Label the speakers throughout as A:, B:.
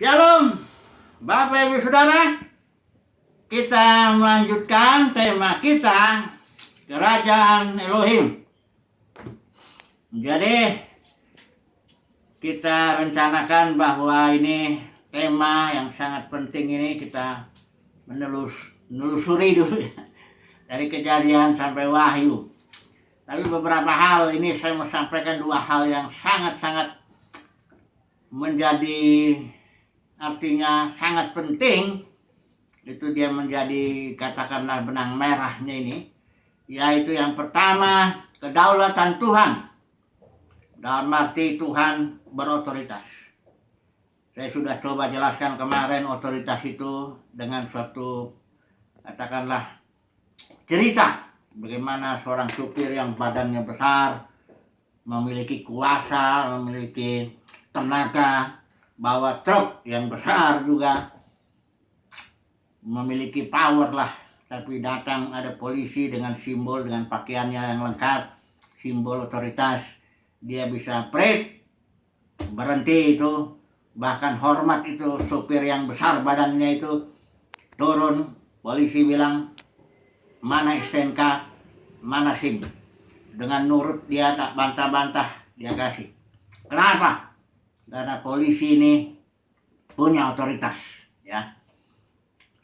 A: Shalom, Bapak Ibu Saudara. Kita melanjutkan tema kita, Kerajaan Elohim. Jadi kita rencanakan bahwa ini tema yang sangat penting ini kita menelusuri dulu ya. Dari Kejadian sampai Wahyu. Tapi beberapa hal ini saya mau sampaikan dua hal yang sangat-sangat menjadi artinya sangat penting. Itu dia menjadi katakanlah benang merahnya ini, yaitu yang pertama, kedaulatan Tuhan. Dalam arti Tuhan berotoritas. Saya sudah coba jelaskan kemarin otoritas itu dengan suatu katakanlah cerita bagaimana seorang supir yang badannya besar, memiliki kuasa, memiliki tenaga, bawa truk yang besar juga, memiliki power lah. Tapi datang ada polisi dengan simbol, dengan pakaiannya yang lengkap, simbol otoritas. Dia bisa break, berhenti itu, bahkan hormat itu supir yang besar badannya itu turun. Polisi bilang, mana STNK, mana SIM. Dengan nurut dia tak bantah-bantah, dia kasih. Kenapa? Karena polisi ini punya otoritas, ya.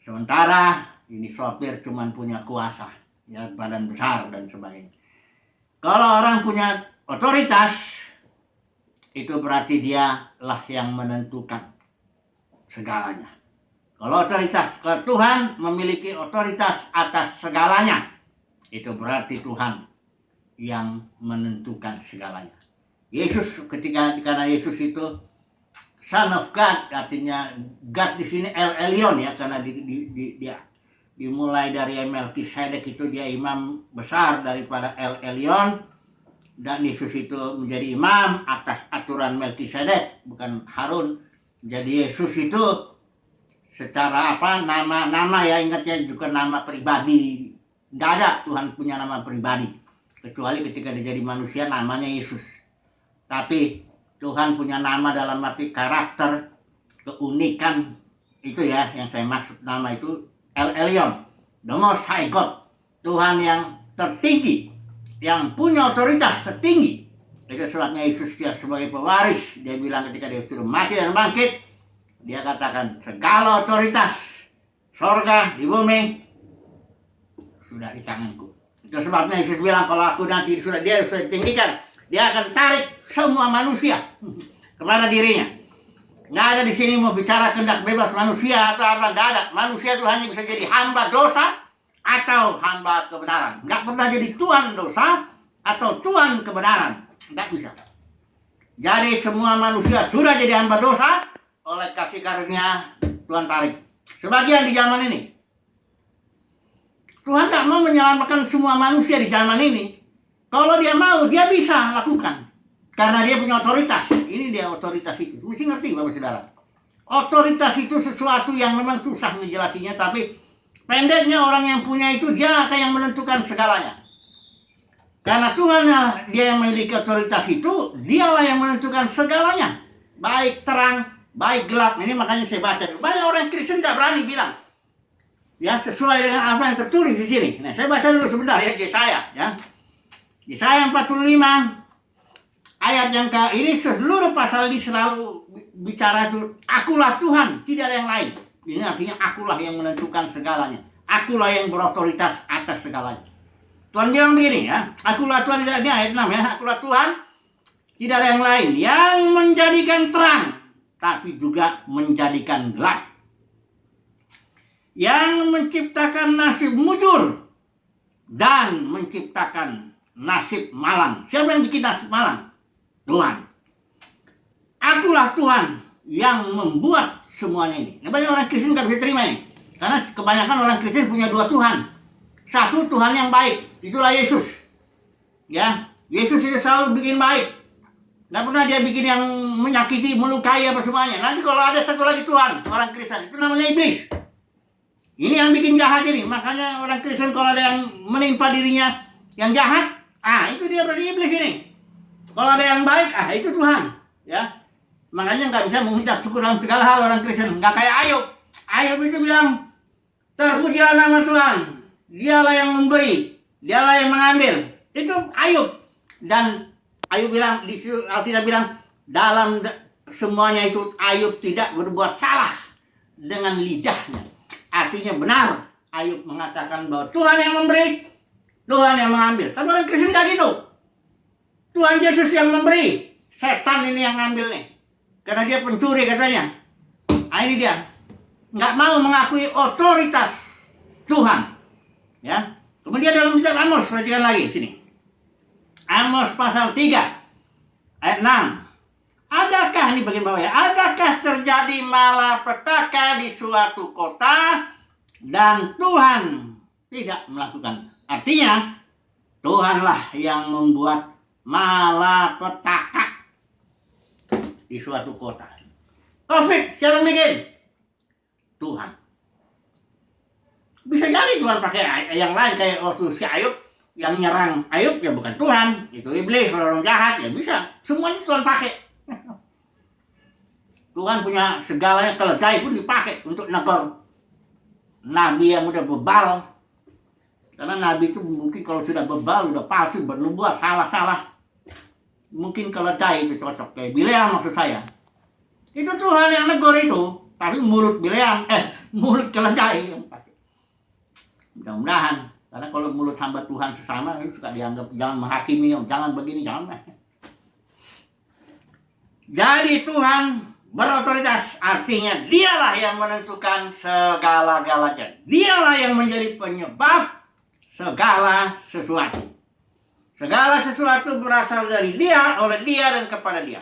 A: Sementara ini sopir cuma punya kuasa, ya, badan besar dan sebagainya. Kalau orang punya otoritas, itu berarti dia lah yang menentukan segalanya. Kalau otoritas, kalau Tuhan memiliki otoritas atas segalanya, itu berarti Tuhan yang menentukan segalanya. Yesus karena Yesus itu Son of God, artinya God di sini El Elyon ya, karena dia dimulai dari Melkisedek itu dia imam besar daripada El Elyon, dan Yesus itu menjadi imam atas aturan Melkisedek, bukan Harun. Jadi Yesus itu secara nama ya, ingatnya juga nama pribadi. Tidak ada Tuhan punya nama pribadi kecuali ketika dia jadi manusia namanya Yesus. Tapi Tuhan punya nama dalam arti karakter, keunikan, itu ya yang saya maksud. Nama itu El Elyon, the Most High God, Tuhan yang tertinggi, yang punya otoritas tertinggi. Itu sebabnya Yesus dia sebagai pewaris, dia bilang ketika dia sudah mati dan bangkit, dia katakan segala otoritas sorga di bumi sudah di tanganku. Itu sebabnya Yesus bilang kalau aku nanti dia sudah tinggikan, dia akan tarik semua manusia kepada dirinya. Nggak ada di sini mau bicara kehendak bebas manusia atau apa, nggak ada. Manusia itu hanya bisa jadi hamba dosa atau hamba kebenaran. Nggak pernah jadi tuan dosa atau tuan kebenaran. Nggak bisa. Jadi semua manusia sudah jadi hamba dosa, oleh kasih karunia Tuhan tarik. Sebagian di zaman ini. Tuhan nggak mau menyelamatkan semua manusia di zaman ini. Kalau dia mau, dia bisa lakukan. Karena dia punya otoritas. Ini dia otoritas itu. Mesti ngerti Bapak Saudara. Otoritas itu sesuatu yang memang susah menjelasinya. Tapi pendeknya orang yang punya itu, dia akan yang menentukan segalanya. Karena Tuhan dia yang memiliki otoritas itu, dialah yang menentukan segalanya. Baik terang, baik gelap. Ini makanya saya baca. Banyak orang Kristen tak berani bilang. Ya, sesuai dengan apa yang tertulis di sini. Nah, saya baca dulu sebentar ya, Yesaya. Ya. Yesaya 45 ayat yang ini seluruh pasal ini selalu bicara itu akulah Tuhan, tidak ada yang lain. Ini artinya akulah yang menentukan segalanya. Akulah yang berotoritas atas segalanya. Tuhan bilang begini ya, akulah Tuhan, ini ayat 6 ya, akulah Tuhan, tidak ada yang lain yang menjadikan terang tapi juga menjadikan gelap. Yang menciptakan nasib mujur dan menciptakan nasib malang. Siapa yang bikin nasib malang? Tuhan. Akulah Tuhan yang membuat semuanya ini. Nah, banyak orang Kristen gak bisa terima ini. Karena kebanyakan orang Kristen punya dua Tuhan. Satu Tuhan yang baik, itulah Yesus. Ya, Yesus itu selalu bikin baik. Gak pernah dia bikin yang menyakiti, melukai apa semuanya. Nanti kalau ada satu lagi Tuhan, orang Kristen, itu namanya iblis. Ini yang bikin jahat ini. Makanya orang Kristen kalau ada yang menimpa dirinya yang jahat, itu dia berarti iblis ini. Kalau ada yang baik, itu Tuhan. Ya, Makanya nggak bisa mengucap syukur dalam segala hal orang Kristen. Nggak kayak Ayub. Ayub itu bilang, terpujilah nama Tuhan. Dialah yang memberi, dialah yang mengambil. Itu Ayub. Dan Ayub bilang, di Alkitab bilang, dalam semuanya itu Ayub tidak berbuat salah dengan lidahnya. Artinya benar. Ayub mengatakan bahwa Tuhan yang memberi, Tuhan yang mengambil. Tapi orang Kristen tidak gitu. Tuhan Yesus yang memberi, setan ini yang ngambil nih. Karena dia pencuri katanya. Nah, ini dia. Nggak mau mengakui otoritas Tuhan. Ya. Kemudian dalam kitab Amos, perhatikan lagi sini. Amos pasal 3 ayat 6. Adakah, ini bagian bawah ya, adakah terjadi malapetaka di suatu kota dan Tuhan tidak melakukan? Artinya Tuhanlah yang membuat malapetaka di suatu kota. COVID siapa yang bikin? Tuhan. Bisa jadi Tuhan pakai yang lain, kayak waktu si Ayub yang nyerang Ayub, ya bukan Tuhan, itu iblis, orang jahat, ya bisa. Semuanya Tuhan pakai. Tuhan punya segalanya, keledai pun dipakai untuk negor nabi yang udah bebal. Karena nabi itu mungkin kalau sudah bebal, udah palsu, bernubuat, salah-salah, mungkin keledai itu cocok. Kayak Bileam maksud saya. Itu Tuhan yang negor itu. Tapi mulut Bileam, mulut keledai yang pakai. Mudah-mudahan. Karena kalau mulut hamba Tuhan sesama itu suka dianggap jangan menghakimi, jangan begini, jangan. Jadi Tuhan berotoritas, artinya dialah yang menentukan segala-galanya. Dialah yang menjadi penyebab segala sesuatu. Segala sesuatu berasal dari dia, oleh dia, dan kepada dia.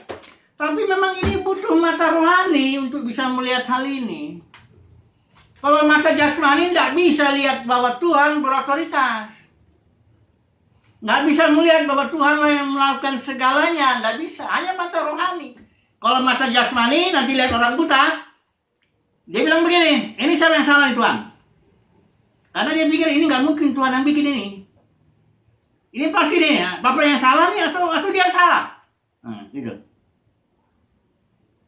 A: Tapi memang ini butuh mata rohani untuk bisa melihat hal ini. Kalau mata jasmani tidak bisa lihat bahwa Tuhan berotoritas. Nggak bisa melihat bahwa Tuhan yang melakukan segalanya. Nggak bisa, hanya mata rohani. Kalau mata jasmani nanti lihat orang buta, dia bilang begini, ini siapa yang salah nih Tuhan? Karena dia pikir ini nggak mungkin Tuhan yang bikin ini. Ini pasti nih ya, Bapak yang salah nih atau dia yang salah. Nah, gitu.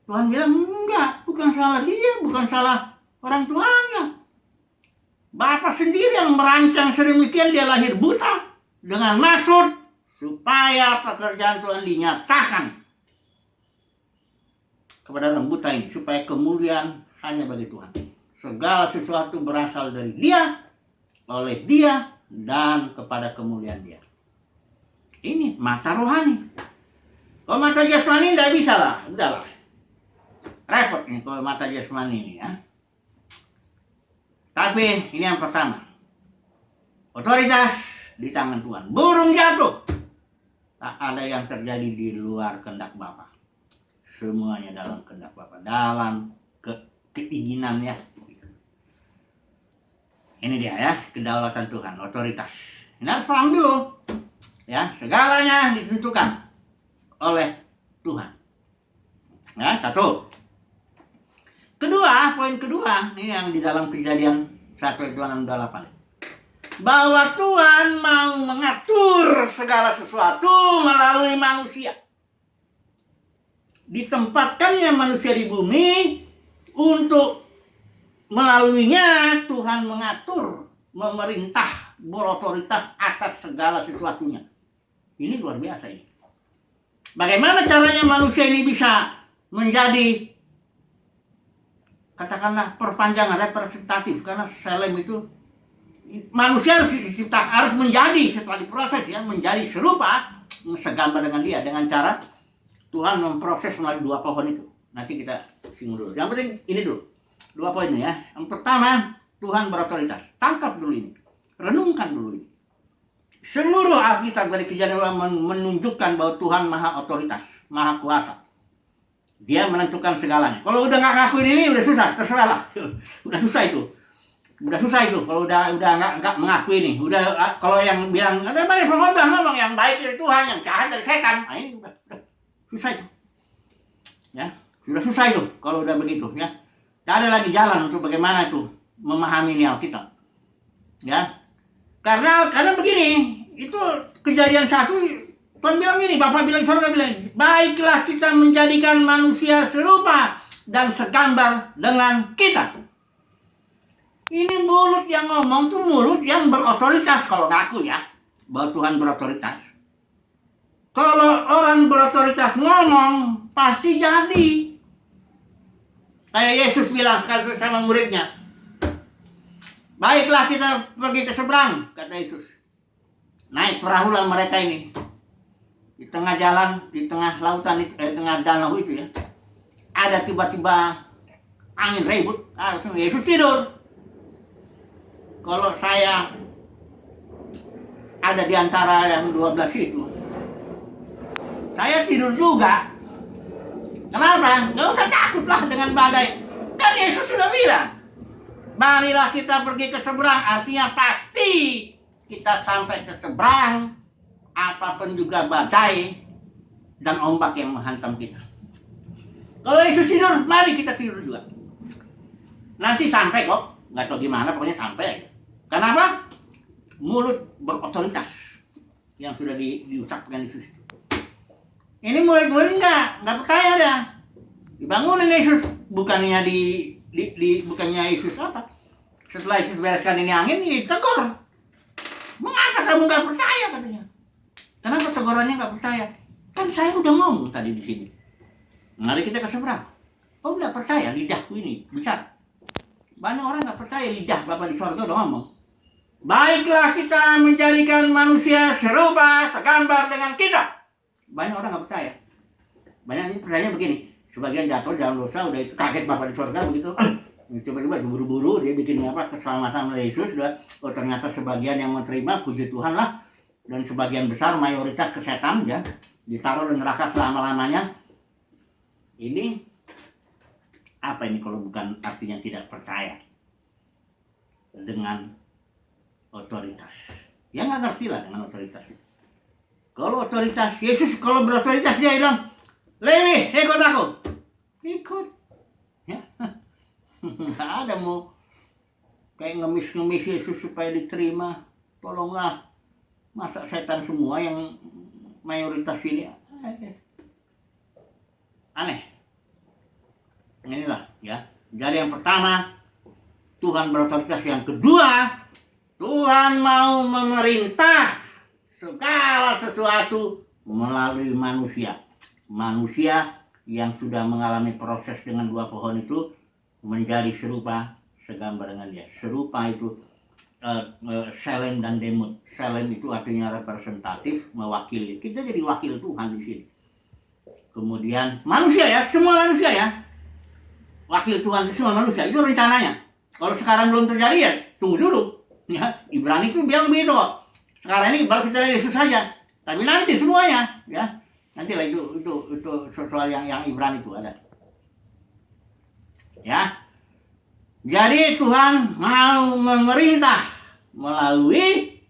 A: Tuhan bilang enggak, bukan salah dia, bukan salah orang tuanya. Bapak sendiri yang merancang sedemikian, dia lahir buta dengan maksud supaya pekerjaan Tuhan dinyatakan kepada orang buta ini, supaya kemuliaan hanya bagi Tuhan. Segala sesuatu berasal dari dia, oleh dia, dan kepada kemuliaan dia. Ini mata rohani. Kalau mata jasmani tidak bisa lah, udahlah. Repot nih kalau mata jasmani ini ya. Tapi ini yang pertama. Otoritas di tangan Tuhan. Burung jatuh. Tak ada yang terjadi di luar kehendak Bapa. Semuanya dalam kehendak Bapa. Dalam keinginannya. Ini dia ya, kedaulatan Tuhan, otoritas. Ini harus paham dulu. Ya, segalanya ditentukan oleh Tuhan. Ya, satu. Kedua, poin kedua, ini yang di dalam Kejadian 1:28. Bahwa Tuhan mau mengatur segala sesuatu melalui manusia. Ditempatkannya manusia di bumi untuk melaluinya Tuhan mengatur, memerintah, berotoritas atas segala sesuatunya. Ini luar biasa ini. Bagaimana caranya manusia ini bisa menjadi, katakanlah, perpanjangan representatif, karena Selem itu manusia harus menjadi, setelah diproses ya, menjadi serupa, segambar dengan dia, dengan cara Tuhan memproses melalui dua pohon itu. Nanti kita singgung dulu. Yang penting ini dulu, dua poin ya. Yang pertama, Tuhan berotoritas. Tangkap dulu ini, renungkan dulu ini. Seluruh Alkitab dari Kejadian menunjukkan bahwa Tuhan maha otoritas, maha kuasa. Dia menentukan segalanya. Kalau udah nggak ngakuin ini udah susah, terserahlah. Udah susah itu. Kalau udah nggak mengakui ini. Udah, kalau yang bilang ada banyak ngomong yang baik dari Tuhan, yang jahat dari setan. Nah, ini udah susah itu. Ya, sudah susah itu kalau udah begitu ya. Tidak ada lagi jalan untuk bagaimana itu memahami ini Alkitab. Ya. Karena begini, itu Kejadian 1 Tuhan bilang ini, Bapak bilang, surga bilang, baiklah kita menjadikan manusia serupa dan segambar dengan kita. Ini mulut yang ngomong tuh mulut yang berotoritas kalau ngaku ya, bahwa Tuhan berotoritas. Kalau orang berotoritas ngomong, pasti jadi. Kayak Yesus bilang sama muridnya, baiklah kita pergi ke seberang, kata Yesus. Naik perahulah mereka ini. Di tengah jalan, di tengah lautan itu, tengah danau itu ya, ada tiba-tiba angin ribut, langsung Yesus tidur. Kalau saya ada di antara yang 12 itu, saya tidur juga. Kenapa? Gak usah takutlah dengan badai. Kan Yesus sudah bilang, marilah kita pergi ke seberang. Artinya pasti kita sampai ke seberang, apapun juga badai dan ombak yang menghantam kita. Kalau Yesus tidur, mari kita tidur juga. Nanti sampai kok, nggak tahu gimana, pokoknya sampai. Kenapa? Mulut berotoritas yang sudah diucapkan Yesus. Ini murid-murid nggak percaya dah. Dibangunin Yesus, bukannya bukannya Yesus apa? Setelah Yesus bereskan ini angin, ditegur. Mengapa kamu nggak percaya katanya? Kenapa tegurannya nggak percaya? Kan saya udah ngomong tadi di sini. Mari kita ke seberang. Kau nggak percaya lidahku ini bicara? Banyak orang nggak percaya lidah Bapa di sorga udah ngomong. Baiklah kita menjadikan manusia serupa, segambar dengan kita. Banyak orang nggak percaya. Banyak ini percaya begini. Sebagian jatuh dalam dosa, udah itu kaget Bapa di sorga begitu. Tiba-tiba buru-buru dia bikin apa keselamatan oleh Yesus. Oh ternyata sebagian yang menerima, puji Tuhan lah. Dan sebagian besar mayoritas ke setan ya, ditaruh di neraka selama-lamanya. Ini apa ini kalau bukan artinya tidak percaya dengan otoritas? Ya nggak ngerti lah dengan otoritas. Kalau otoritas, Yesus kalau berotoritas dia bilang, Lewi, ikut aku. Ikut. Ya. Nggak ada mau kayak ngemis-ngemis Yesus supaya diterima. Tolonglah. Masa setan semua yang mayoritas ini? Aneh. Inilah ya. Jadi yang pertama, Tuhan berotoritas. Yang kedua, Tuhan mau memerintah segala sesuatu melalui manusia. Manusia yang sudah mengalami proses dengan dua pohon itu menjadi serupa segambar dengan dia. Serupa itu Selem dan Demut. Selem itu artinya representatif, mewakili. Kita jadi wakil Tuhan di sini. Kemudian manusia ya, semua manusia ya. Wakil Tuhan semua manusia itu rencananya. Kalau sekarang belum terjadi ya tunggu dulu. Ya, Ibrani itu bilang begitu kok. Sekarang ini baru kita lihat Yesus saja, tapi nanti semuanya, ya nanti lah itu soal yang Ibrani itu ada, ya. Jadi Tuhan mau memerintah melalui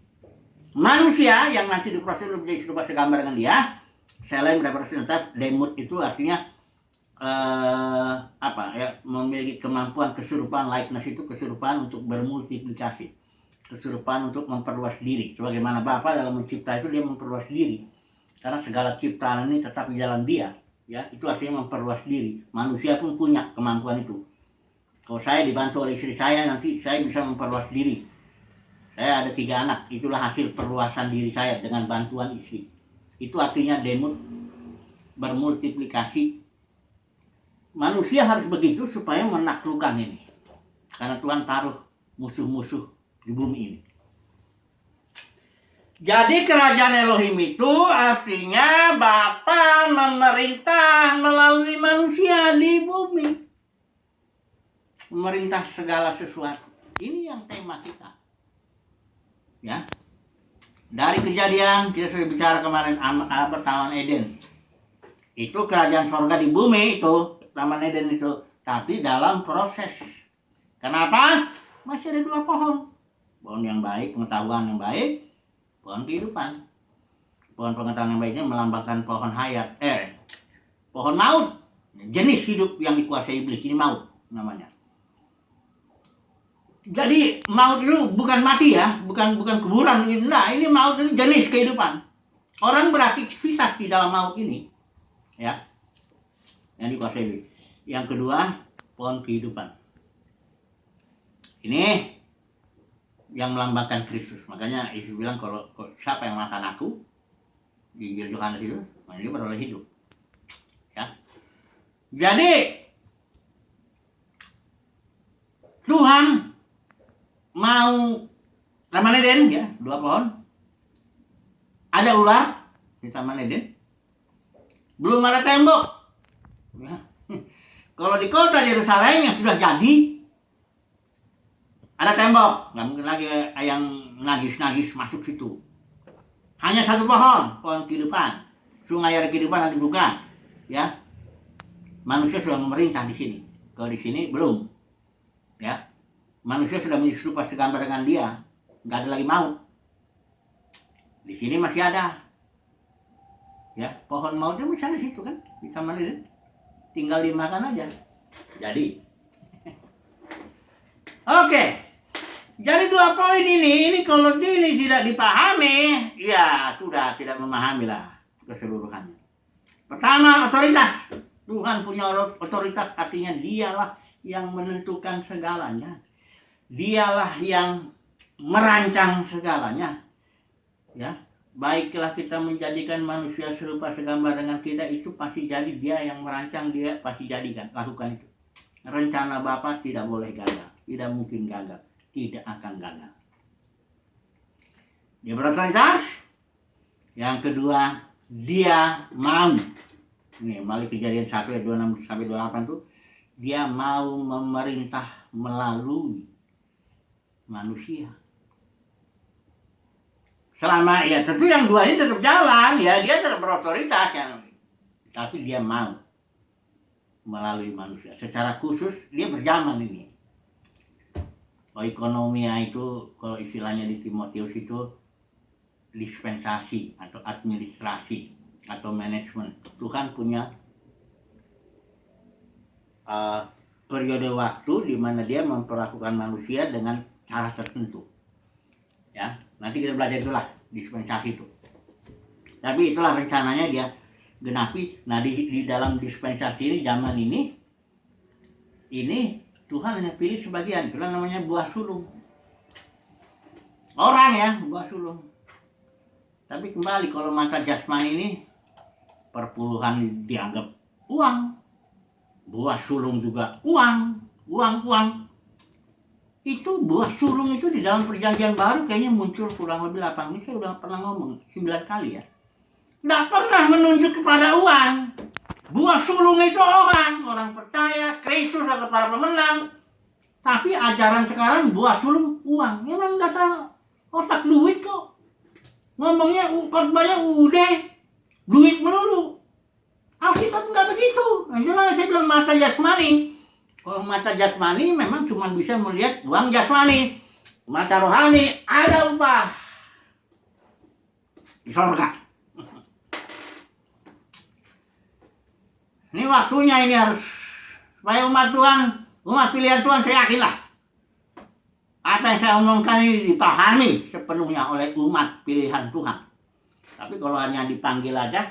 A: manusia yang nanti diproses menjadi serupa segambar dengan dia. Selem representatif, Demut itu artinya memiliki kemampuan keserupaan, likeness itu keserupaan untuk bermultiplikasi. Keserupaan untuk memperluas diri. Sebagaimana Bapa dalam mencipta itu dia memperluas diri. Karena segala ciptaan ini tetap di dalam dia. Ya, itu artinya memperluas diri. Manusia pun punya kemampuan itu. Kalau saya dibantu oleh istri saya, nanti saya bisa memperluas diri. Saya ada 3 anak. Itulah hasil perluasan diri saya dengan bantuan istri. Itu artinya Demut bermultiplikasi. Manusia harus begitu supaya menaklukkan ini. Karena Tuhan taruh musuh-musuh di bumi ini. Jadi kerajaan Elohim itu artinya Bapa memerintah melalui manusia di bumi. Memerintah segala sesuatu. Ini yang tema kita. Ya. Dari kejadian kita sudah bicara kemarin Taman Eden. Itu kerajaan sorga di bumi itu, Taman Eden itu, tapi dalam proses. Kenapa? Masih ada 2 pohon. Pohon yang baik, pengetahuan yang baik, pohon kehidupan. Pohon pengetahuan yang baiknya melambangkan pohon hayat, pohon maut. Jenis hidup yang dikuasai iblis, ini maut namanya. Jadi maut itu bukan mati ya, bukan kuburan. Nah, ini maut itu jenis kehidupan. Orang beraktivitas di dalam maut ini, ya, yang dikuasai. Yang kedua, pohon kehidupan. Ini yang melambangkan Kristus. Makanya Yesus bilang kalau siapa yang makan aku, di Injil Yohanes itu, dia beroleh hidup. Ya. Jadi Tuhan mau Taman Eden, ya, 2 pohon. Ada ular di Taman Eden. Belum ada tembok. Ya. Kalau di kota Yerusalem yang sudah jadi, ada tembok, nggak mungkin lagi yang nagis-nagis masuk situ. Hanya 1 pohon, pohon kehidupan. Sungai air kehidupan nanti buka, ya. Manusia sudah memerintah di sini. Kalau di sini belum, ya. Manusia sudah menjadi serupa segambar dengan dia, nggak ada lagi maut. Di sini masih ada, ya. Pohon mautnya masih ada di situ kan, di taman ini. Tinggal dimakan aja. Jadi, oke. Jadi 2 poin ini kalau ini tidak dipahami, ya sudah tidak memahami lah keseluruhannya. Pertama, otoritas. Tuhan punya otoritas, artinya dialah yang menentukan segalanya. Dialah yang merancang segalanya. Ya, baiklah kita menjadikan manusia serupa segambar dengan kita, itu pasti jadi. Dia yang merancang, dia pasti jadikan, lakukan itu. Rencana Bapa tidak boleh gagal, tidak mungkin gagal, tidak akan gagal. Dia berotoritas. Yang kedua, dia mau. Ini Malik Kejadian 1 ayat 26 sampai 28 tuh, dia mau memerintah melalui manusia. Selama ya tentu yang 2 ini tetap jalan, ya dia tetap berotoritas, ya. Tapi dia mau melalui manusia. Secara khusus dia berjaman ini. Oikonomia itu kalau istilahnya di Timotius itu dispensasi atau administrasi atau manajemen. Tuhan punya periode waktu di mana dia memperlakukan manusia dengan cara tertentu. Ya, nanti kita belajar itulah dispensasi itu. Tapi itulah rencananya dia genapi. Nah di dalam dispensasi ini, zaman ini Tuhan hanya pilih sebagian. Itulah namanya buah sulung. Orang ya, buah sulung. Tapi kembali kalau mata jasmani ini, perpuluhan dianggap uang. Buah sulung juga uang. Itu buah sulung itu di dalam perjanjian baru kayaknya muncul kurang lebih 8. Ini saya udah pernah ngomong 9 kali ya. Nggak pernah menunjuk kepada uang. Buah sulung itu orang percaya, Kristus atau para pemenang. Tapi ajaran sekarang buah sulung uang. Memang dasar otak duit kok. Ngomongnya khotbahnya udah duit melulu. Alkitab nggak begitu. Itulah saya bilang mata jasmani. Kalau mata jasmani memang cuma bisa melihat uang jasmani. Mata rohani ada upah di surga. Ini waktunya ini harus supaya umat Tuhan, umat pilihan Tuhan, saya yakin lah apa yang saya omongkan ini dipahami sepenuhnya oleh umat pilihan Tuhan. Tapi kalau hanya dipanggil aja,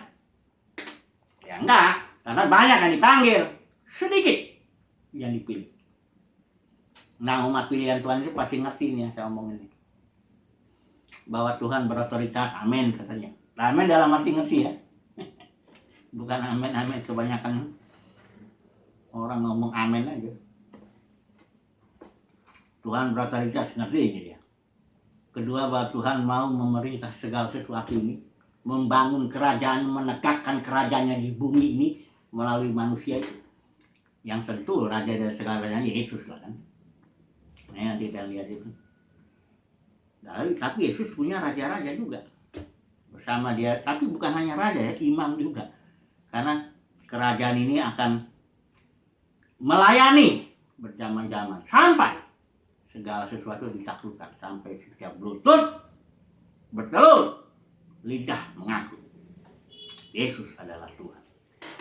A: ya enggak, karena banyak yang dipanggil, sedikit yang dipilih. Nah umat pilihan Tuhan itu pasti ngerti nih yang saya omongin ini, bahwa Tuhan berotoritas, amin katanya. Amin dalam arti ngerti ya. Bukan amin, kebanyakan orang ngomong amin aja. Tuhan berotoritas, ngerti dia. Kedua, bahwa Tuhan mau memerintah segala sesuatu ini, membangun kerajaan, menegakkan kerajaannya di bumi ini melalui manusia itu. Yang tentu raja dari segalanya Yesus lah kan. Nah, nanti kita lihat itu. Tapi Yesus punya raja-raja juga bersama dia, tapi bukan hanya raja ya, imam juga. Karena kerajaan ini akan melayani berjaman-jaman sampai segala sesuatu ditaklukkan, sampai setiap lutut bertelur, lidah mengaku Yesus adalah Tuhan.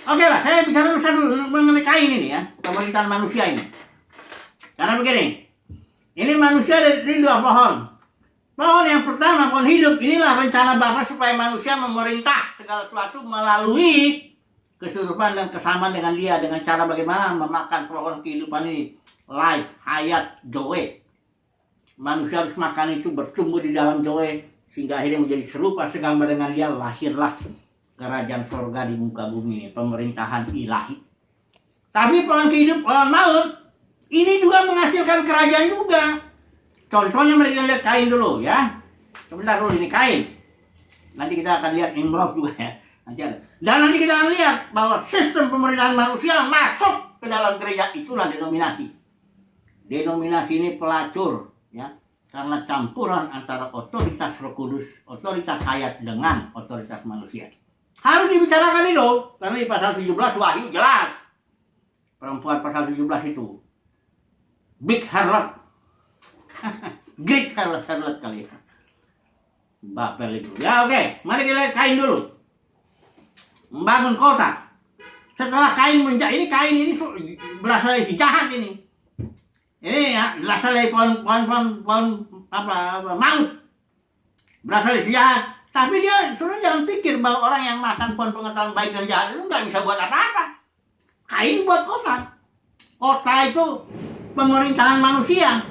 A: Oke lah, saya bicara satu mengenai Kain ini ya, pemerintahan manusia ini. Karena begini, ini manusia dari 2 pohon. Pohon yang pertama, pohon hidup. Inilah rencana Bapa supaya manusia memerintah segala sesuatu melalui kesurupan dan kesamaan dengan dia, dengan cara bagaimana memakan pohon kehidupan ini. Life, hayat, joy. Manusia harus makan itu, bertumbuh di dalam joy, sehingga akhirnya menjadi serupa segambar dengan dia. Lahirlah kerajaan sorga di muka bumi ini, pemerintahan ilahi. Tapi pohon kehidupan, pohon maut, ini juga menghasilkan kerajaan juga. Contohnya mereka lihat Kain dulu ya. Sebentar dulu, ini Kain. Nanti kita akan lihat Nimrod juga ya. Nanti ada. Dan nanti kita akan lihat bahwa sistem pemerintahan manusia masuk ke dalam gereja, itulah denominasi. Denominasi ini pelacur ya, karena campuran antara otoritas Roh Kudus, otoritas hayat dengan otoritas manusia. Harus dibicarakan itu, karena di pasal 17 Wahyu jelas. Perempuan pasal 17 itu big harlot. Great harlot kali ya. Babel itu. Ya oke, mari kita lihat Kain dulu. Membangun kota. Setelah Kain ini Kain ini berasal dari si jahat ini. Ini ya, berasal dari pohon maut. Berasal dari si jahat. Tapi dia suruh jangan pikir bahwa orang yang makan pohon pengetahuan baik dan jahat itu nggak bisa buat apa-apa. Kain buat kota. Kota itu pemerintahan manusia.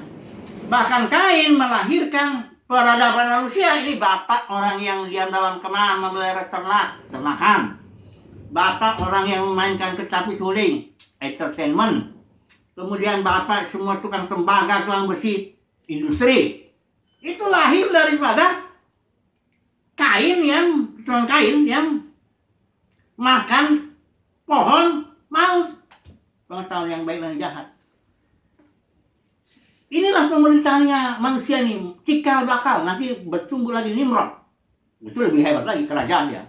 A: Bahkan Kain melahirkan peradaban manusia. Ini bapak orang yang diam dalam kemah memelihara ternakan. Bapak orang yang memainkan kecapi suling, entertainment. Kemudian bapak semua tukang tembaga, tukang besi, industri. Itu lahir daripada Kain yang makan pohon maut, pengetahuan yang baik dan jahat. Inilah pemerintahannya manusia ini, cikal bakal, nanti bertumbuh lagi Nimrod. Itu lebih hebat lagi kerajaan dia.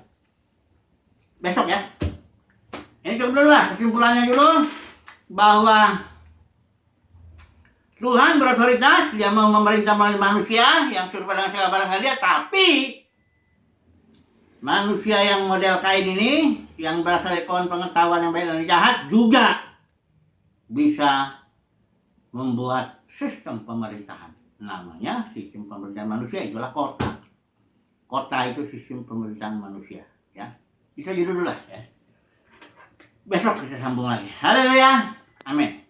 A: Besok ya. Ini cukup dulu lah kesimpulannya dulu, bahwa Tuhan berotoritas, dia mau memerintah melalui manusia yang serupa dengan segala barang dia, tapi manusia yang model Kain ini, yang berasal dari pohon pengetahuan yang baik dan jahat, juga bisa membuat sistem pemerintahan. Namanya sistem pemerintahan manusia, itulah kota. Kota itu sistem pemerintahan manusia. Ya, bisa dulu lah ya. Besok kita sambung lagi. Haleluya, amin.